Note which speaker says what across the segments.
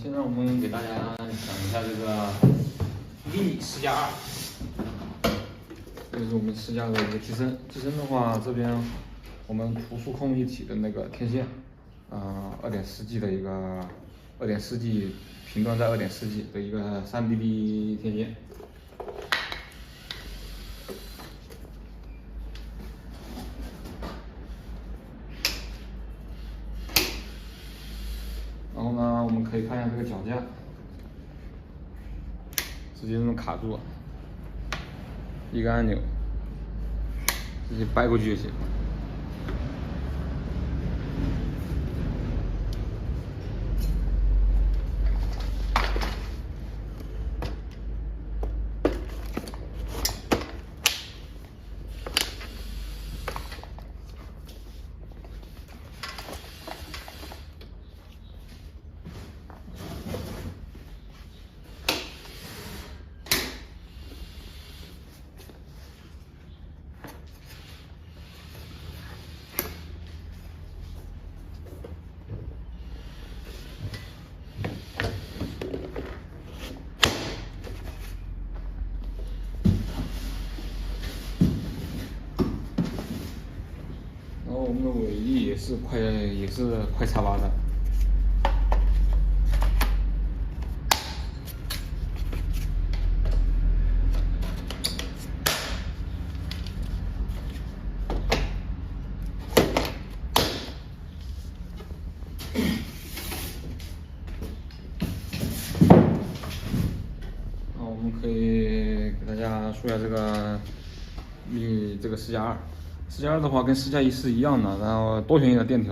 Speaker 1: 现在我们给大家讲一下这个mini 4+2，这是我们4+的一个机身。机身的话，这边我们图数控一体的那个天线，2.4G 的一个2.4G 频段在2.4G 的一个3BB 天线。然后呢，我们可以看一下这个脚架，直接这么卡住，一个按钮，直接掰过去就行。然后我们的尾翼也是快插拔的。我们可以给大家说一下这个这个4+2的话跟4+1是一样的，然后多旋翼的电机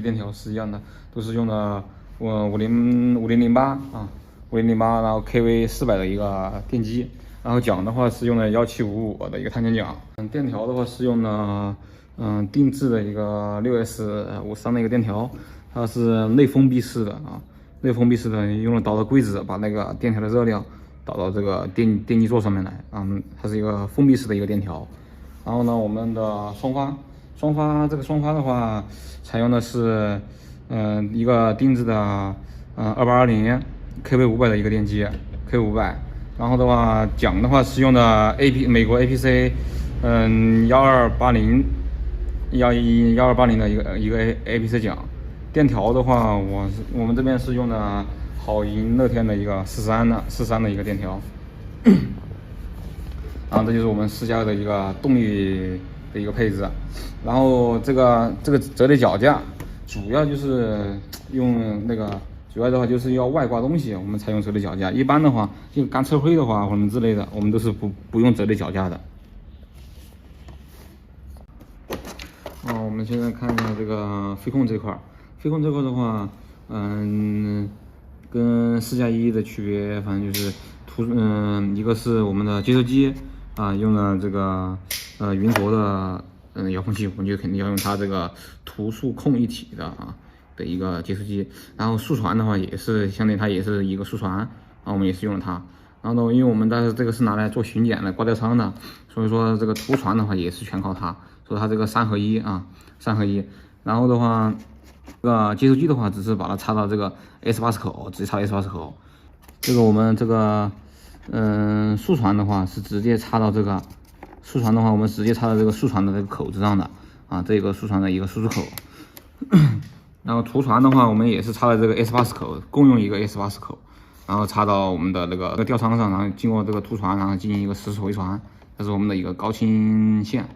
Speaker 1: 电条是一样的，都是用的5008啊，5008，然后 KV400的一个电机，然后桨的话是用的1755的一个碳纤桨，电条的话是用的定制的一个6S53的一个电条，它是内封闭式的啊，内封闭式的，用了导热硅脂把那个电条的热量导到这个电机座上面来，它是一个封闭式的一个电条。然后呢，我们的双发的话，采用的是一个定制的2820 KV500的一个电机 KV500，然后的话桨的话是用的美国 APC 1280的一个 APC 桨，电条的话我们这边是用的好银乐天的一个43的一个电条。然后这就是我们4+2的一个动力的一个配置，然后这个折叠脚架主要就是用主要的话就是要外挂东西，我们才用折叠脚架。一般的话，就干车灰的话或者之类的，我们都是不用折叠脚架的。我们现在看一下这个飞控这块的话，跟4+1的区别，反正就是一个是我们的接收机。用了这个云卓的遥控器，我们就肯定要用它这个图数控一体的一个接收机。然后速传的话也是相当于它也是一个速传，然后我们也是用了它。然后呢，因为我们这个是拿来做巡检的挂吊舱的，所以说这个图传的话也是全靠它，所以它这个3合一。然后的话，这个接收机的话只是把它插到这个 S80 口，直接插 S80 口。这个我们这个速传的话是直接插到这个我们直接插到这个速传的这个口子上的这个速传的一个输出口。然后图传的话，我们也是插在这个 S80 口，共用一个 S80 口，然后插到我们的那个吊舱上，然后经过这个图传，然后进行一个实时回传，这是我们的一个高清线。